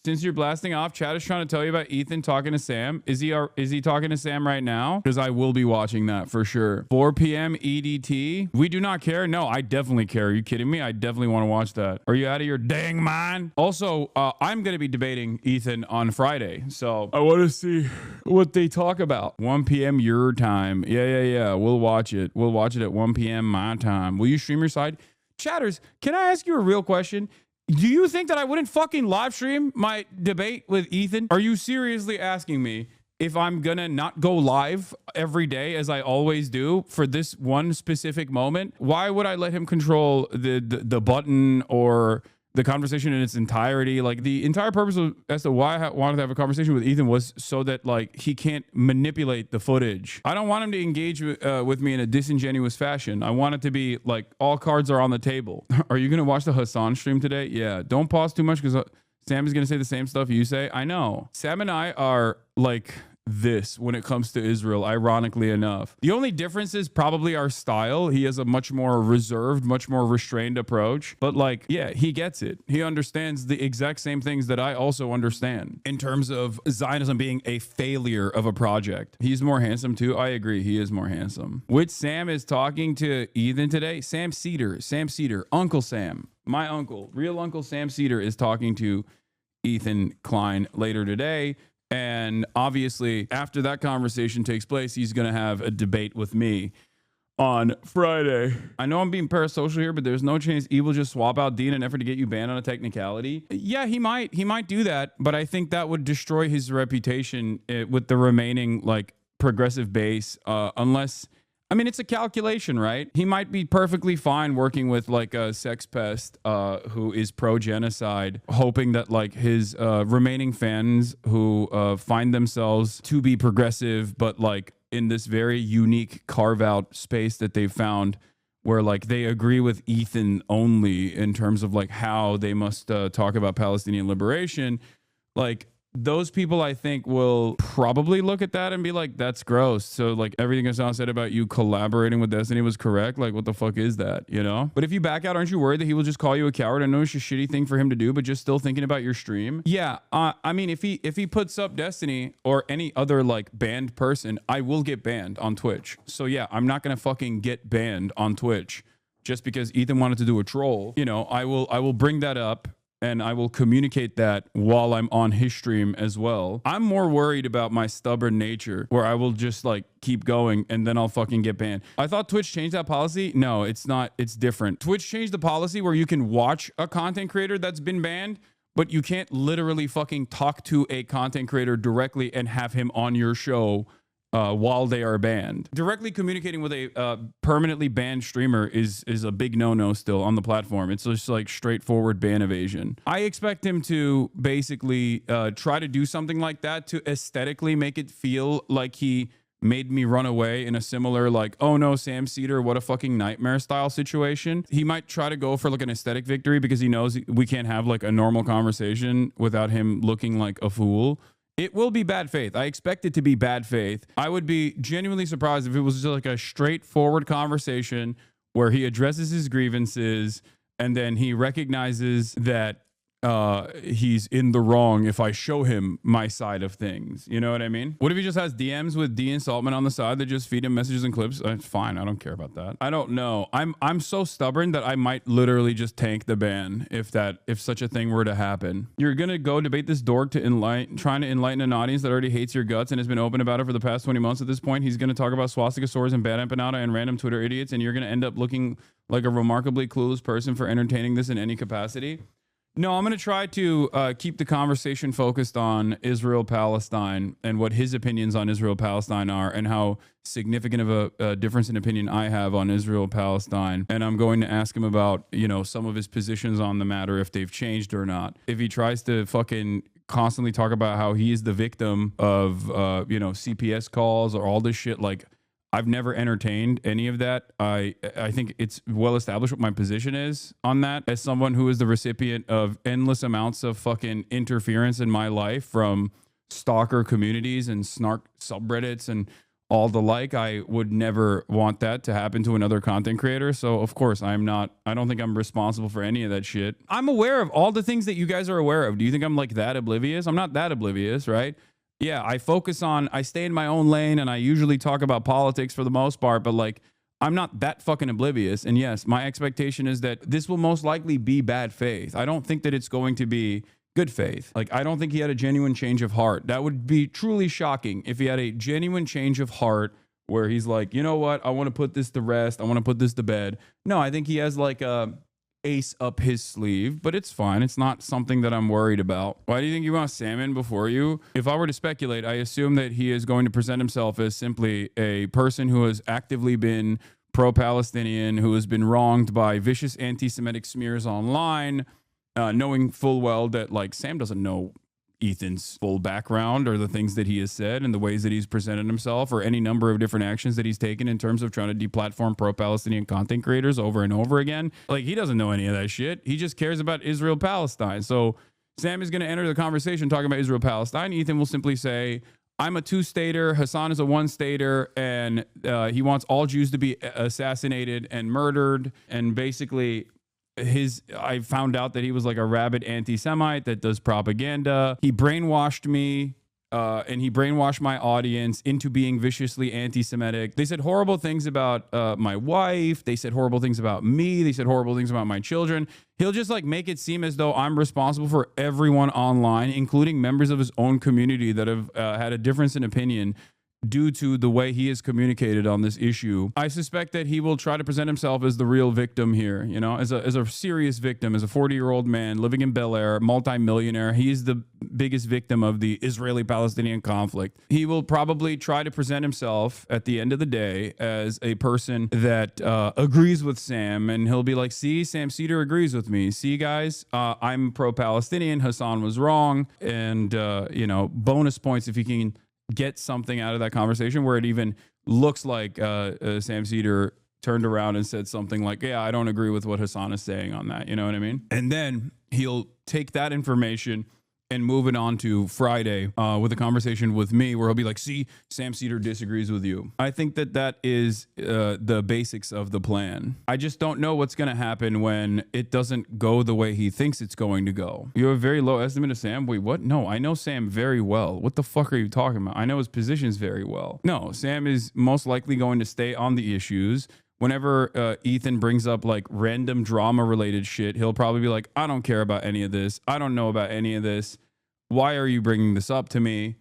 Since you're blasting off, Chad is trying to tell you about Ethan talking to Sam. Is he talking to Sam right now? Because I will be watching that for sure. 4 p.m. EDT. We do not care. No, I definitely care. Are you kidding me? I definitely want to watch that. Are you out of your dang mind? Also, I'm going to be debating Ethan on Friday. So I want to see what they talk about. 1 p.m. your time. Yeah. We'll watch it. We'll watch it at 1 p.m. my time. Will you stream your side? Chatters, can I ask you a real question? Do you think that I wouldn't fucking live stream my debate with Ethan? Are you seriously asking me if I'm gonna not go live every day as I always do for this one specific moment? Why would I let him control the button or the conversation in its entirety? Like, the entire purpose as to why I wanted to have a conversation with Ethan was so that, like, he can't manipulate the footage. I don't want him to engage with me in a disingenuous fashion. I want it to be like all cards are on the table. Are you gonna watch the HASAN stream today? Yeah, don't pause too much because Sam is gonna say the same stuff you say. I know. Sam and I are like this when it comes to Israel, ironically enough. The only difference is probably our style. He has a much more reserved, much more restrained approach. But, like, yeah, he gets it. He understands the exact same things that I also understand in terms of Zionism being a failure of a project. He's more handsome too. I agree. He is more handsome. Which Sam is talking to Ethan today? Sam Cedar, Uncle Sam, my uncle, real Uncle Sam Cedar is talking to Ethan Klein later today. And obviously, after that conversation takes place, he's going to have a debate with me on Friday. I know I'm being parasocial here, but there's no chance E will just swap out D in an effort to get you banned on a technicality. Yeah, he might do that, but I think that would destroy his reputation with the remaining, like, progressive base, unless... I mean, it's a calculation, right? He might be perfectly fine working with, like, a sex pest who is pro-genocide, hoping that, like, his remaining fans who find themselves to be progressive, but, like, in this very unique carve-out space that they've found where, like, they agree with Ethan only in terms of, like, how they must talk about Palestinian liberation, like... Those people, I think, will probably look at that and be like, that's gross. So, like, everything Hassan said about you collaborating with Destiny was correct. Like, what the fuck is that, you know? But if you back out, aren't you worried that he will just call you a coward? I know it's a shitty thing for him to do, but just still thinking about your stream. Yeah, I mean, if he puts up Destiny or any other, like, banned person, I will get banned on Twitch. So, yeah, I'm not going to fucking get banned on Twitch just because Ethan wanted to do a troll. You know, I will bring that up. And I will communicate that while I'm on his stream as well. I'm more worried about my stubborn nature where I will just, like, keep going and then I'll fucking get banned. I thought Twitch changed that policy. No, it's not. It's different. Twitch changed the policy where you can watch a content creator that's been banned, but you can't literally fucking talk to a content creator directly and have him on your show while they are banned. Directly communicating with a permanently banned streamer is a big no-no still on the platform. It's just like straightforward ban evasion. I expect him to basically try to do something like that to aesthetically make it feel like he made me run away in a similar, like, oh no, Sam Cedar, what a fucking nightmare style situation. He might try to go for, like, an aesthetic victory because he knows we can't have, like, a normal conversation without him looking like a fool. It will be bad faith. I expect it to be bad faith. I would be genuinely surprised if it was just like a straightforward conversation where he addresses his grievances and then he recognizes that he's in the wrong if I show him my side of things. You know what I mean? What if he just has DMs with D and Saltman on the side that just feed him messages and clips? It's fine. I don't care about that. I don't know. I'm so stubborn that I might literally just tank the ban if such a thing were to happen. You're gonna go debate this dork trying to enlighten an audience that already hates your guts and has been open about it for the past 20 months at this point. He's gonna talk about swastika swords and bad empanada and random Twitter idiots, and you're gonna end up looking like a remarkably clueless person for entertaining this in any capacity. No, I'm going to try to keep the conversation focused on Israel-Palestine and what his opinions on Israel-Palestine are and how significant of a difference in opinion I have on Israel-Palestine. And I'm going to ask him about, you know, some of his positions on the matter, if they've changed or not. If he tries to fucking constantly talk about how he is the victim of, you know, CPS calls or all this shit, like, I've never entertained any of that. I think it's well established what my position is on that as someone who is the recipient of endless amounts of fucking interference in my life from stalker communities and snark subreddits and all the like. I would never want that to happen to another content creator. So of course I don't think I'm responsible for any of that shit. I'm aware of all the things that you guys are aware of. Do you think I'm like that oblivious? I'm not that oblivious, right? Yeah, I stay in my own lane, and I usually talk about politics for the most part, but like, I'm not that fucking oblivious. And yes, my expectation is that this will most likely be bad faith. I don't think that it's going to be good faith. Like, I don't think he had a genuine change of heart. That would be truly shocking if he had a genuine change of heart where he's like, you know what? I want to put this to rest. I want to put this to bed. No, I think he has like a ace up his sleeve, but it's fine. It's not something that I'm worried about. Why do you think you want Salmon before you? If I were to speculate, I assume that he is going to present himself as simply a person who has actively been pro-Palestinian, who has been wronged by vicious anti-Semitic smears online, knowing full well that like Sam doesn't know Ethan's full background or the things that he has said and the ways that he's presented himself or any number of different actions that he's taken in terms of trying to deplatform pro-Palestinian content creators over and over again. Like, he doesn't know any of that shit. He just cares about Israel-Palestine. So Sam is going to enter the conversation talking about Israel-Palestine. Ethan will simply say, I'm a two-stater, Hasan is a one-stater, and he wants all Jews to be assassinated and murdered. And basically, I found out that he was like a rabid anti-Semite that does propaganda. He brainwashed me, and he brainwashed my audience into being viciously anti-Semitic. They said horrible things about my wife. They said horrible things about me. They said horrible things about my children. He'll just like make it seem as though I'm responsible for everyone online, including members of his own community that have had a difference in opinion due to the way he has communicated on this issue. I suspect that he will try to present himself as the real victim here, you know, as a serious victim, as a 40-year-old man living in Bel Air, multimillionaire. He's the biggest victim of the Israeli-Palestinian conflict. He will probably try to present himself at the end of the day as a person that agrees with Sam, and he'll be like, see, Sam Cedar agrees with me. See, guys, I'm pro-Palestinian. Hasan was wrong. And, you know, bonus points if he can get something out of that conversation where it even looks like Sam Cedar turned around and said something like, yeah, I don't agree with what Hasan is saying on that. You know what I mean? And then he'll take that information and move it on to Friday with a conversation with me where he'll be like, see, Sam Cedar disagrees with you. I think that that is the basics of the plan. I just don't know what's going to happen when it doesn't go the way he thinks it's going to go. You have a very low estimate of Sam? Wait, what? No, I know Sam very well. What the fuck are you talking about? I know his positions very well. No, Sam is most likely going to stay on the issues. Whenever Ethan brings up like random drama related shit, he'll probably be like, I don't care about any of this. I don't know about any of this. Why are you bringing this up to me?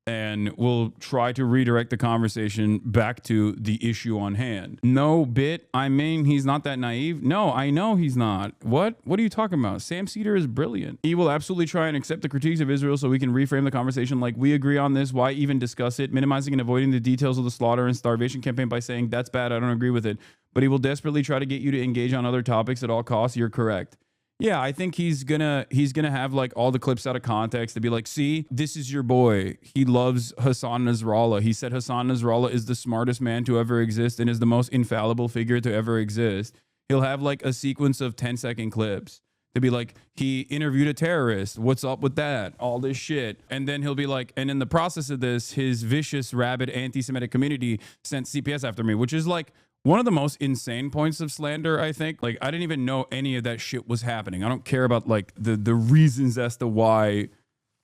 And we'll try to redirect the conversation back to the issue on hand. No bit. I mean, he's not that naive. No, I know he's not. What are you talking about? Sam Cedar is brilliant. He will absolutely try and accept the critiques of Israel so we can reframe the conversation like we agree on this. Why even discuss it? Minimizing and avoiding the details of the slaughter and starvation campaign by saying that's bad. I don't agree with it. But he will desperately try to get you to engage on other topics at all costs. You're correct. Yeah, I think he's gonna have like all the clips out of context to be like, see, this is your boy. He loves Hasan Nasrallah. He said Hasan Nasrallah is the smartest man to ever exist and is the most infallible figure to ever exist. He'll have like a sequence of 10-second clips to be like, he interviewed a terrorist. What's up with that? All this shit. And then he'll be like, and in the process of this, his vicious, rabid anti-Semitic community sent CPS after me, which is like one of the most insane points of slander, I think. Like, I didn't even know any of that shit was happening. I don't care about like the reasons as to why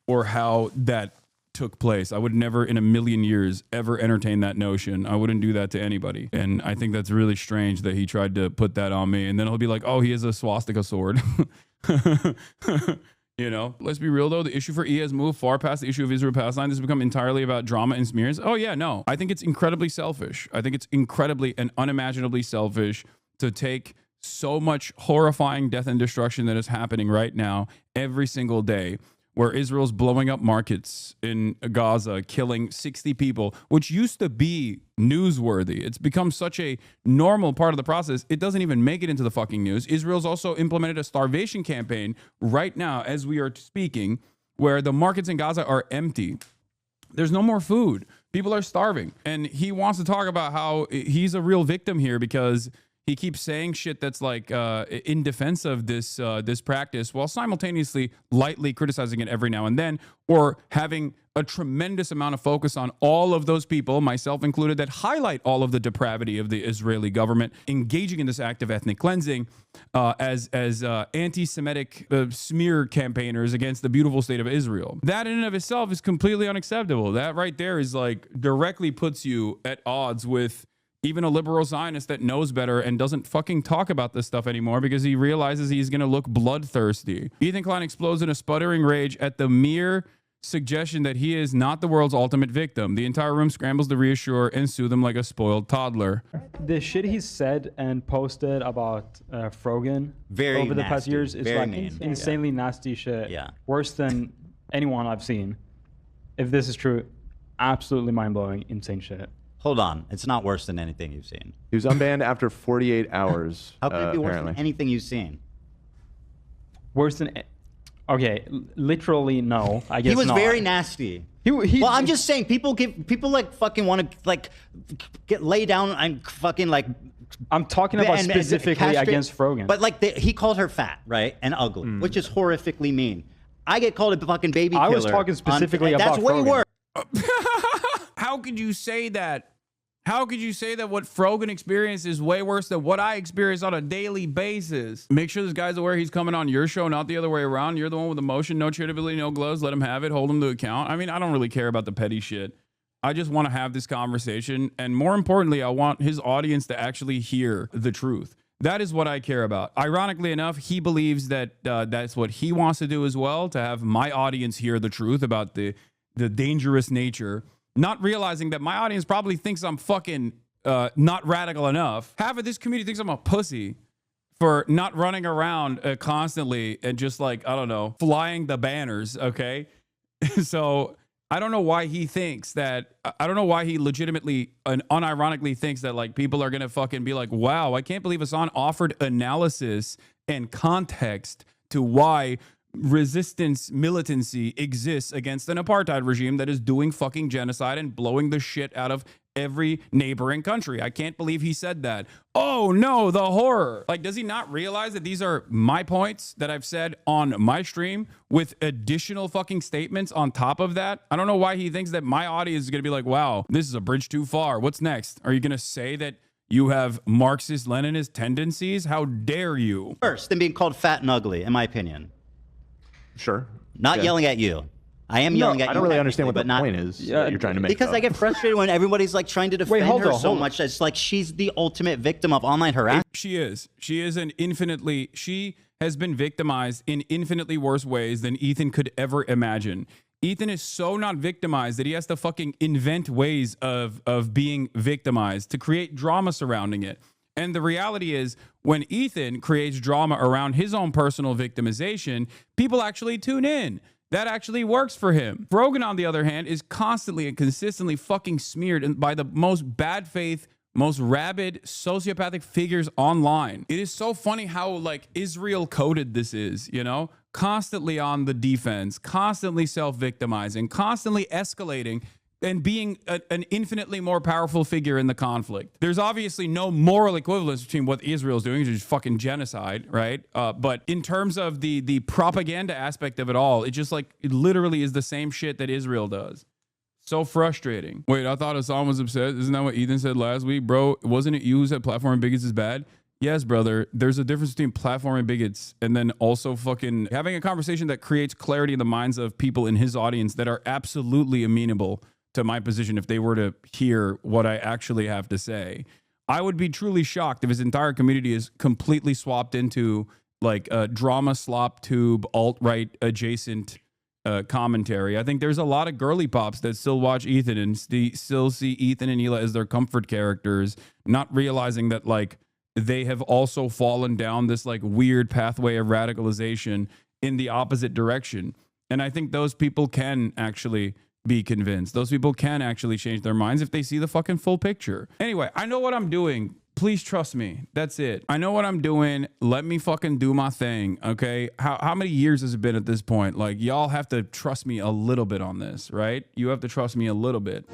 or how that took place. I would never in a million years ever entertain that notion. I wouldn't do that to anybody. And I think that's really strange that he tried to put that on me. And then he'll be like, oh, he has a swastika sword. You know, let's be real though. The issue for E has moved far past the issue of Israel-Palestine. This has become entirely about drama and smears. Oh yeah, no. I think it's incredibly selfish. I think it's incredibly and unimaginably selfish to take so much horrifying death and destruction that is happening right now every single day, where Israel's blowing up markets in Gaza, killing 60 people, which used to be newsworthy. It's become such a normal part of the process. It doesn't even make it into the fucking news. Israel's also implemented a starvation campaign right now as we are speaking, where the markets in Gaza are empty. There's no more food. People are starving. And he wants to talk about how he's a real victim here because, he keeps saying shit that's like in defense of this this practice, while simultaneously lightly criticizing it every now and then, or having a tremendous amount of focus on all of those people, myself included, that highlight all of the depravity of the Israeli government engaging in this act of ethnic cleansing as anti-Semitic smear campaigners against the beautiful state of Israel. That in and of itself is completely unacceptable. That right there is like directly puts you at odds with even a liberal Zionist that knows better and doesn't fucking talk about this stuff anymore because he realizes he's going to look bloodthirsty. Ethan Klein explodes in a sputtering rage at the mere suggestion that he is not the world's ultimate victim. The entire room scrambles to reassure and soothe him like a spoiled toddler. The shit he said and posted about Frogan over the past years is like insanely nasty shit. Yeah. Worse than anyone I've seen. If this is true, absolutely mind-blowing, insane shit. Hold on. It's not worse than anything you've seen. He was unbanned after 48 hours. How could it be worse apparently. than anything you've seen? Worse than... Okay, literally no. I guess he was not. very nasty. Well, I'm just saying, people like fucking want to like lay down and fucking like. I'm talking about specifically against Frogan. But like he called her fat, right, and ugly, which is horrifically mean. I get called a fucking baby killer. I was talking specifically about that's way Frogan. worse. How could you say that? How could you say that what Frogan experienced is way worse than what I experience on a daily basis? Make sure this guy's aware he's coming on your show, not the other way around. You're the one with the motion, no charitability, no gloves. Let him have it. Hold him to account. I mean, I don't really care about the petty shit. I just want to have this conversation. And more importantly, I want his audience to actually hear the truth. That is what I care about. Ironically enough, he believes that that's what he wants to do as well, to have my audience hear the truth about the dangerous nature. Not realizing that my audience probably thinks I'm fucking not radical enough. Half of this community thinks I'm a pussy for not running around constantly and just like, I don't know, flying the banners, okay? So I don't know why he thinks that, I don't know why he legitimately and unironically thinks that like people are gonna fucking be like, wow, I can't believe Hasan offered analysis and context to why resistance militancy exists against an apartheid regime that is doing fucking genocide and blowing the shit out of every neighboring country. I can't believe he said that. Oh no, the horror. Like, does he not realize that these are my points that I've said on my stream with additional fucking statements on top of that? I don't know why he thinks that my audience is gonna be like, wow, this is a bridge too far. What's next? Are you gonna say that you have Marxist-Leninist tendencies? How dare you? Worse than being called fat and ugly, in my opinion. Sure. Not Okay. yelling at you. I am yelling at you. I don't really understand what but the point is that you're trying to make. Because though. I get frustrated when everybody's like trying to defend her so much. It's like she's the ultimate victim of online harassment. She is. She is she has been victimized in infinitely worse ways than Ethan could ever imagine. Ethan is so not victimized that he has to fucking invent ways of being victimized to create drama surrounding it. And the reality is, when Ethan creates drama around his own personal victimization, people actually tune in. That actually works for him. Brogan, on the other hand, is constantly and consistently fucking smeared by the most bad faith, most rabid, sociopathic figures online. It is so funny how like Israel coded this is, you know? Constantly on the defense, constantly self-victimizing, constantly escalating, and being an infinitely more powerful figure in the conflict. There's obviously no moral equivalence between what Israel is doing, which is fucking genocide, right? But in terms of the propaganda aspect of it all, it just like, it literally is the same shit that Israel does. So frustrating. Wait, I thought Hasan was upset. Isn't that what Ethan said last week? Bro, wasn't it you who said platform bigots is bad? Yes, brother. There's a difference between platform and bigots and then also fucking having a conversation that creates clarity in the minds of people in his audience that are absolutely amenable to my position if they were to hear what I actually have to say. I would be truly shocked if his entire community is completely swapped into like a drama slop tube alt-right adjacent commentary. I think there's a lot of girly pops that still watch Ethan and still see Ethan and Hila as their comfort characters, not realizing that like they have also fallen down this like weird pathway of radicalization in the opposite direction. And I think those people can actually be convinced. Those people can actually change their minds if they see the fucking full picture. Anyway, I know what I'm doing. Please trust me. That's it. I know what I'm doing. Let me fucking do my thing, okay? How many years has it been at this point? Like, y'all have to trust me a little bit on this, right? You have to trust me a little bit.